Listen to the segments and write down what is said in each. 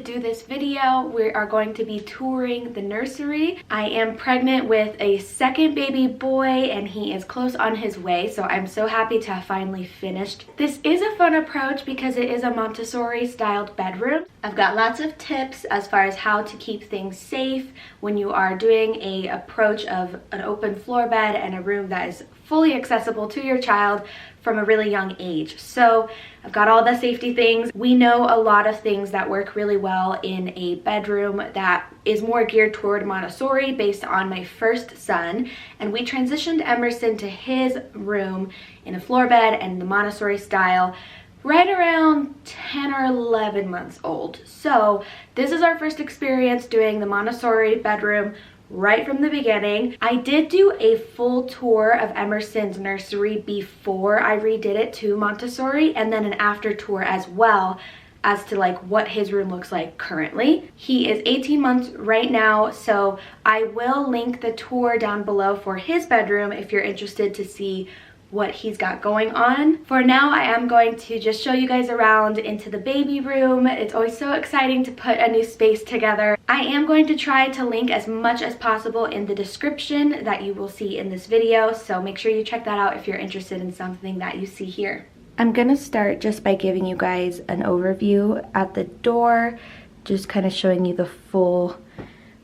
do this video. We are going to be touring the nursery. I am pregnant with a second baby boy and he is close on his way, so I'm so happy to have finally finished. This is a fun approach because it is a Montessori styled bedroom. I've got lots of tips as far as how to keep things safe when you are doing a approach of an open floor bed and a room that is fully accessible to your child from a really young age. So I've got all the safety things. We know a lot of things that work really well in a bedroom that is more geared toward Montessori based on my first son, and we transitioned Emerson to his room in a floor bed and the Montessori style right around 10 or 11 months old. So this is our first experience doing the Montessori bedroom right from the beginning. I did do a full tour of Emerson's nursery before I redid it to Montessori, and then an after tour as well as to like what his room looks like currently. He is 18 months right now, so I will link the tour down below for his bedroom if you're interested to see what he's got going on. For now, I am going to just show you guys around into the baby room. It's always so exciting to put a new space together. I am going to try to link as much as possible in the description that you will see in this video, so make sure you check that out if you're interested in something that you see here. I'm gonna start just by giving you guys an overview at the door, just kind of showing you the full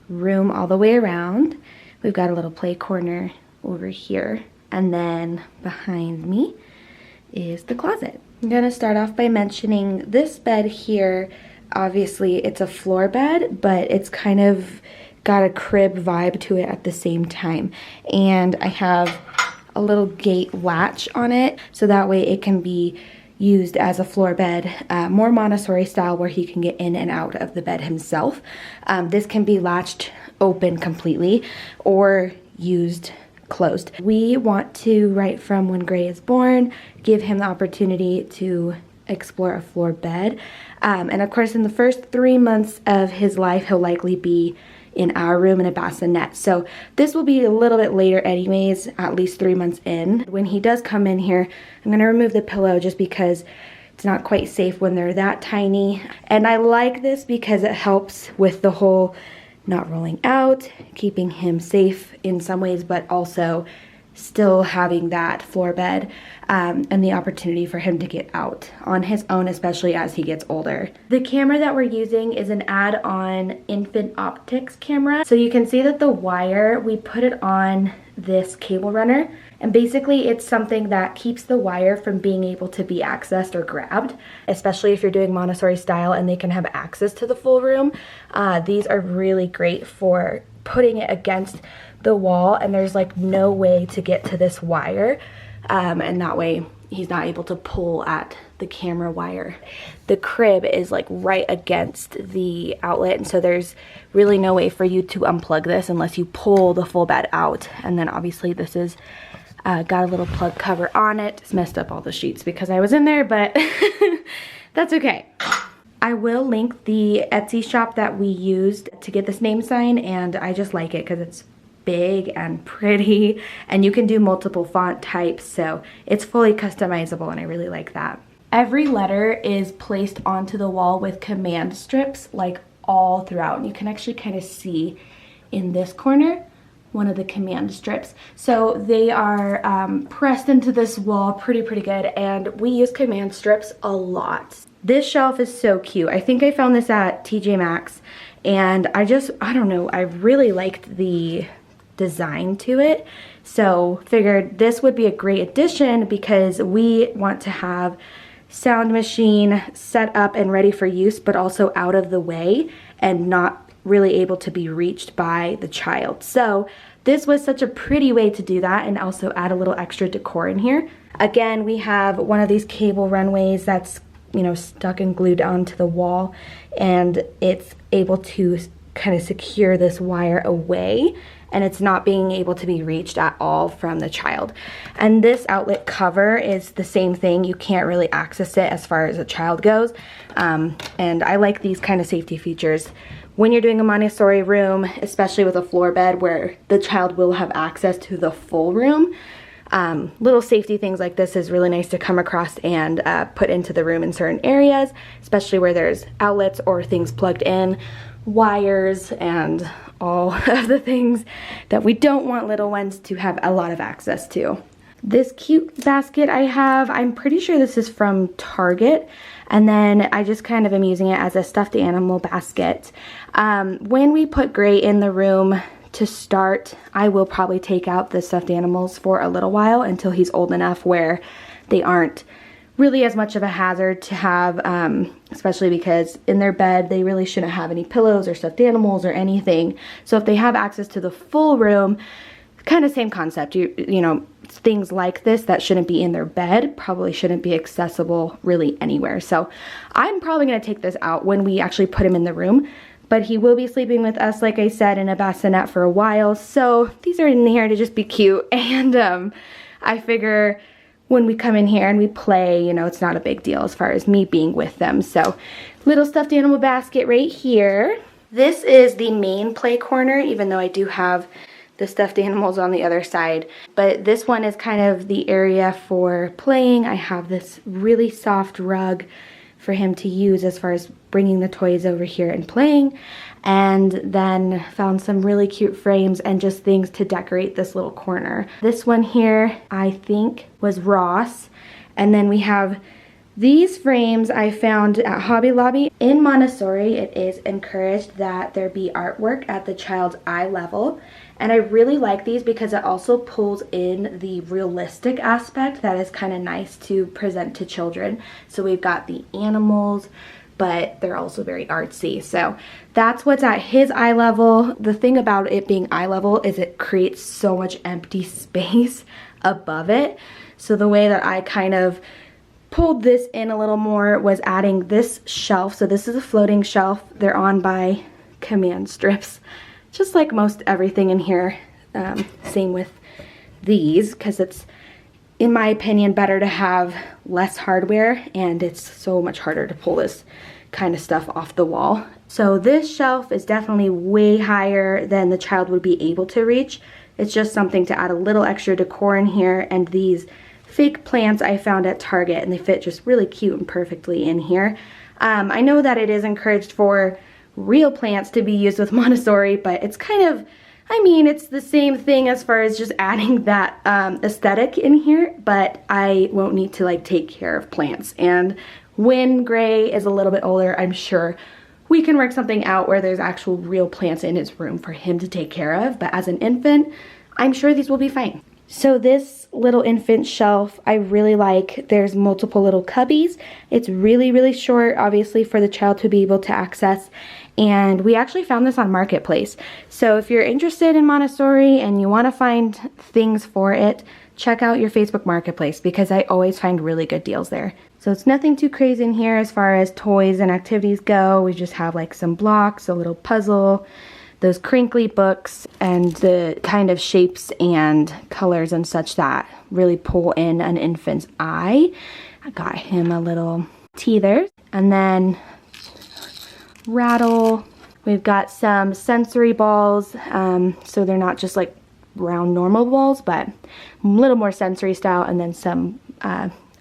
room all the way around. We've got a little play corner over here. And then behind me is the closet. I'm gonna start off by mentioning this bed here. Obviously it's a floor bed, but it's kind of got a crib vibe to it at the same time. And I have a little gate latch on it, so that way it can be used as a floor bed, more Montessori style, where he can get in and out of the bed himself. This can be latched open completely or used closed. We want to, right from when Gray is born, give him the opportunity to explore a floor bed. And of course, in the first 3 months of his life, he'll likely be in our room in a bassinet. So this will be a little bit later anyways, at least 3 months in. When he does come in here, I'm gonna remove the pillow just because it's not quite safe when they're that tiny. And I like this because it helps with the whole not rolling out, keeping him safe in some ways, but also still having that floor bed and the opportunity for him to get out on his own, especially as he gets older. The camera that we're using is an add-on infant optics camera. So you can see that the wire, we put it on this cable runner, and basically it's something that keeps the wire from being able to be accessed or grabbed, especially if you're doing Montessori style and they can have access to the full room. These are really great for putting it against the wall, and there's like no way to get to this wire, and that way he's not able to pull at the camera wire. The crib is like right against the outlet, and so there's really no way for you to unplug this unless you pull the full bed out. And then obviously this is got a little plug cover on it. It's messed up all the sheets because I was in there, but that's okay. I will link the Etsy shop that we used to get this name sign, and I just like it because it's big and pretty, and you can do multiple font types, so it's fully customizable, and I really like that. Every letter is placed onto the wall with command strips like all throughout, and you can actually kind of see in this corner one of the command strips. So they are pressed into this wall pretty good, and we use command strips a lot. This shelf is so cute. I think I found this at TJ Maxx, and I don't know, I really liked the design to it, so figured this would be a great addition because we want to have sound machine set up and ready for use, but also out of the way and not really able to be reached by the child. So this was such a pretty way to do that and also add a little extra decor in here. Again, we have one of these cable runways that's, you know, stuck and glued onto the wall, and it's able to kind of secure this wire away, and it's not being able to be reached at all from the child. And this outlet cover is the same thing. You can't really access it as far as a child goes. And I like these kind of safety features when you're doing a Montessori room, especially with a floor bed where the child will have access to the full room. little safety things like this is really nice to come across and put into the room in certain areas, especially where there's outlets or things plugged in, wires, and all of the things that we don't want little ones to have a lot of access to. This cute basket I have, I'm pretty sure this is from Target, and then I just kind of am using it as a stuffed animal basket. When we put Gray in the room to start, I will probably take out the stuffed animals for a little while until he's old enough where they aren't really as much of a hazard to have, especially because in their bed they really shouldn't have any pillows or stuffed animals or anything. So if they have access to the full room, kind of same concept, you know, things like this that shouldn't be in their bed probably shouldn't be accessible really anywhere. So I'm probably going to take this out when we actually put him in the room, but he will be sleeping with us, like I said, in a bassinet for a while. So these are in here to just be cute, and I figure when we come in here and we play, you know, it's not a big deal as far as me being with them. So little stuffed animal basket right here. This is the main play corner, even though I do have the stuffed animals on the other side. But this one is kind of the area for playing. I have this really soft rug for him to use as far as bringing the toys over here and playing. And then found some really cute frames and just things to decorate this little corner. This one here, I think, was Ross. And then we have these frames I found at Hobby Lobby. In Montessori, it is encouraged that there be artwork at the child's eye level. And I really like these because it also pulls in the realistic aspect that is kind of nice to present to children. So we've got the animals, but they're also very artsy. So that's what's at his eye level. The thing about it being eye level is it creates so much empty space above it. So the way that I kind of pulled this in a little more was adding this shelf. So this is a floating shelf. They're on by command strips, just like most everything in here. Same with these, because it's, in my opinion, better to have less hardware, and it's so much harder to pull this kind of stuff off the wall. So this shelf is definitely way higher than the child would be able to reach. It's just something to add a little extra decor in here. And these fake plants I found at Target, and they fit just really cute and perfectly in here. I know that it is encouraged for real plants to be used with Montessori, but it's kind of, I mean, it's the same thing as far as just adding that aesthetic in here, but I won't need to like take care of plants. And when Gray is a little bit older, I'm sure we can work something out where there's actual real plants in his room for him to take care of. But as an infant, I'm sure these will be fine. So this little infant shelf I really like. There's multiple little cubbies. It's really, really short, obviously, for the child to be able to access. And we actually found this on Marketplace. So if you're interested in Montessori and you want to find things for it, check out your Facebook Marketplace, because I always find really good deals there. So it's nothing too crazy in here as far as toys and activities go. We just have like some blocks, a little puzzle, those crinkly books, and the kind of shapes and colors and such that really pull in an infant's eye. I got him a little teether, and then rattle. We've got some sensory balls, so they're not just like round normal balls, but a little more sensory style, and then some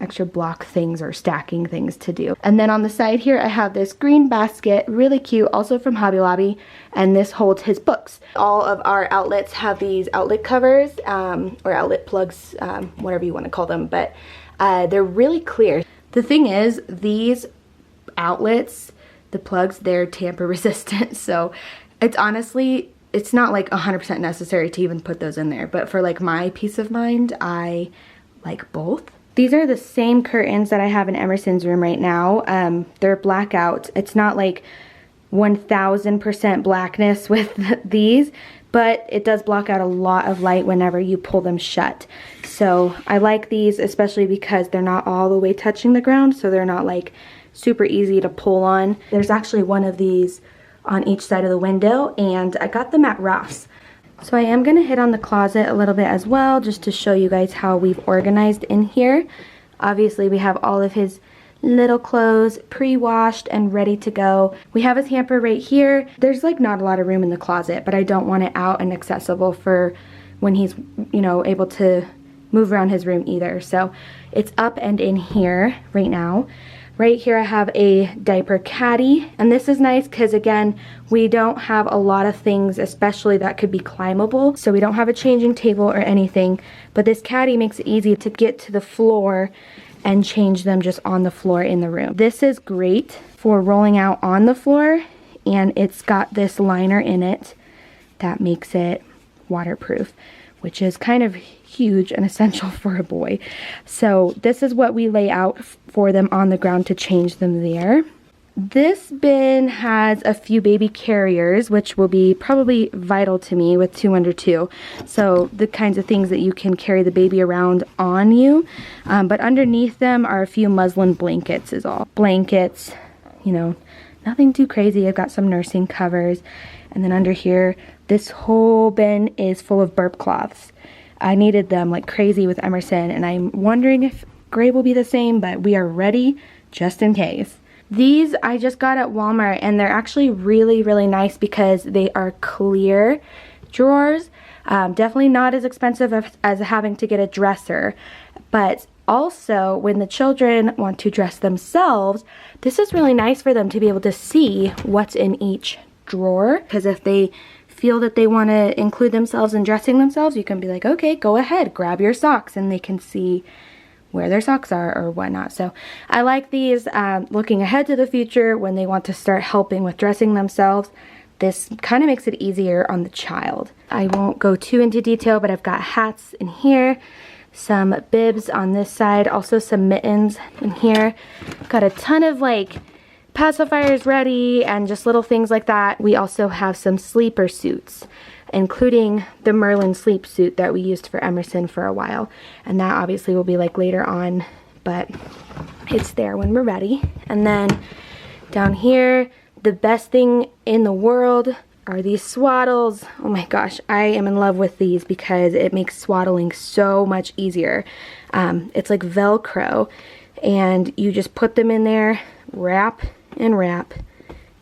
extra block things or stacking things to do. And then on the side here I have this green basket, really cute, also from Hobby Lobby, and this holds his books. All of our outlets have these outlet covers, or outlet plugs, whatever you want to call them, but they're really clear. The thing is, these outlets, the plugs, they're tamper resistant, so it's honestly, it's not like 100% necessary to even put those in there, but for like my peace of mind, I like both. These are the same curtains that I have in Emerson's room right now. They're blackout. It's not like 1000% blackness with these, but it does block out a lot of light whenever you pull them shut. So I like these, especially because they're not all the way touching the ground, so they're not like super easy to pull on. There's actually one of these on each side of the window, and I got them at Ross. So I am going to hit on the closet a little bit as well, just to show you guys how we've organized in here. Obviously we have all of his little clothes pre-washed and ready to go. We have his hamper right here. There's like not a lot of room in the closet, but I don't want it out and accessible for when he's, you know, able to move around his room either. So it's up and in here right now. Right here I have a diaper caddy, and this is nice because again, we don't have a lot of things, especially that could be climbable. So we don't have a changing table or anything, but this caddy makes it easy to get to the floor and change them just on the floor in the room. This is great for rolling out on the floor, and it's got this liner in it that makes it waterproof, which is kind of huge and essential for a boy. So this is what we lay out for them on the ground to change them there. This bin has a few baby carriers, which will be probably vital to me with 2 under 2. So the kinds of things that you can carry the baby around on you. But underneath them are a few muslin blankets is all. Blankets, you know, nothing too crazy. I've got some nursing covers. And then under here, this whole bin is full of burp cloths. I needed them like crazy with Emerson, and I'm wondering if Gray will be the same, but we are ready just in case. These I just got at Walmart, and they're actually really, really nice because they are clear drawers. Definitely not as expensive as having to get a dresser, but also when the children want to dress themselves, this is really nice for them to be able to see what's in each drawer, because if they feel that they want to include themselves in dressing themselves, you can be like, okay, go ahead, grab your socks, and they can see where their socks are or whatnot. So I like these looking ahead to the future when they want to start helping with dressing themselves. This kind of makes it easier on the child. I won't go too into detail, but I've got hats in here, some bibs on this side, also some mittens in here. Got a ton of like pacifiers ready and just little things like that. We also have some sleeper suits, including the Merlin sleep suit that we used for Emerson for a while. And that obviously will be like later on, but it's there when we're ready. And then down here, the best thing in the world are these swaddles. Oh my gosh, I am in love with these because it makes swaddling so much easier. It's like Velcro, and you just put them in there, wrap and wrap,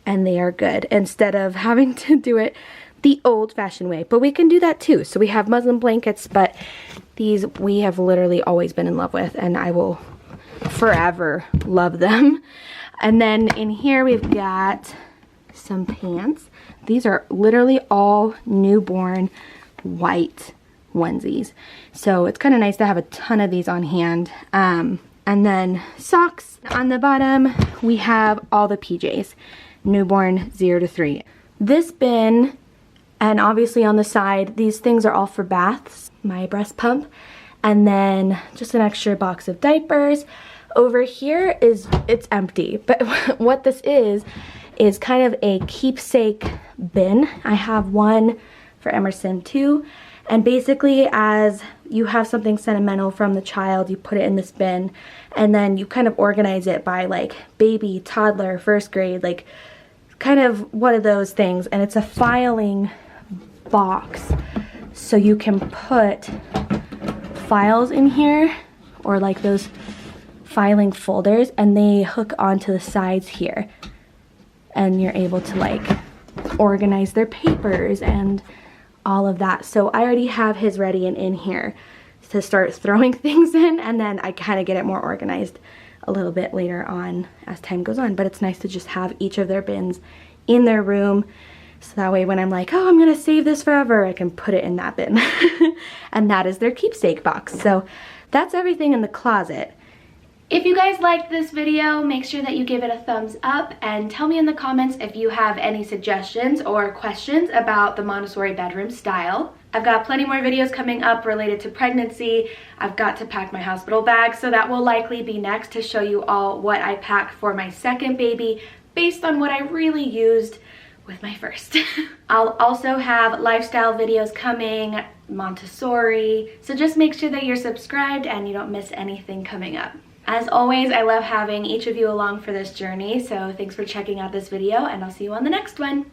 and they are good, instead of having to do it the old-fashioned way. But we can do that too. So we have muslin blankets, but these we have literally always been in love with, and I will forever love them. And then in here we've got some pants. These are literally all newborn white onesies, so it's kind of nice to have a ton of these on hand. And then socks. On the bottom, we have all the PJs, newborn 0 to 3. This bin, and obviously on the side, these things are all for baths, my breast pump, and then just an extra box of diapers. Over here it's empty, but what this is kind of a keepsake bin. I have one for Emerson too. And basically, as you have something sentimental from the child, you put it in this bin, and then you kind of organize it by like baby, toddler, first grade, like kind of one of those things. And it's a filing box, so you can put files in here, or like those filing folders, and they hook onto the sides here, and you're able to like organize their papers and all of that. So I already have his ready and in here to start throwing things in, and then I kind of get it more organized a little bit later on as time goes on. But it's nice to just have each of their bins in their room, so that way when I'm like, oh, I'm gonna save this forever, I can put it in that bin. And that is their keepsake box. So that's everything in the closet. If you guys liked this video, make sure that you give it a thumbs up, and tell me in the comments if you have any suggestions or questions about the Montessori bedroom style. I've got plenty more videos coming up related to pregnancy. I've got to pack my hospital bag, so that will likely be next to show you all what I packed for my second baby based on what I really used with my first. I'll also have lifestyle videos coming, Montessori, so just make sure that you're subscribed and you don't miss anything coming up. As always, I love having each of you along for this journey, so thanks for checking out this video, and I'll see you on the next one.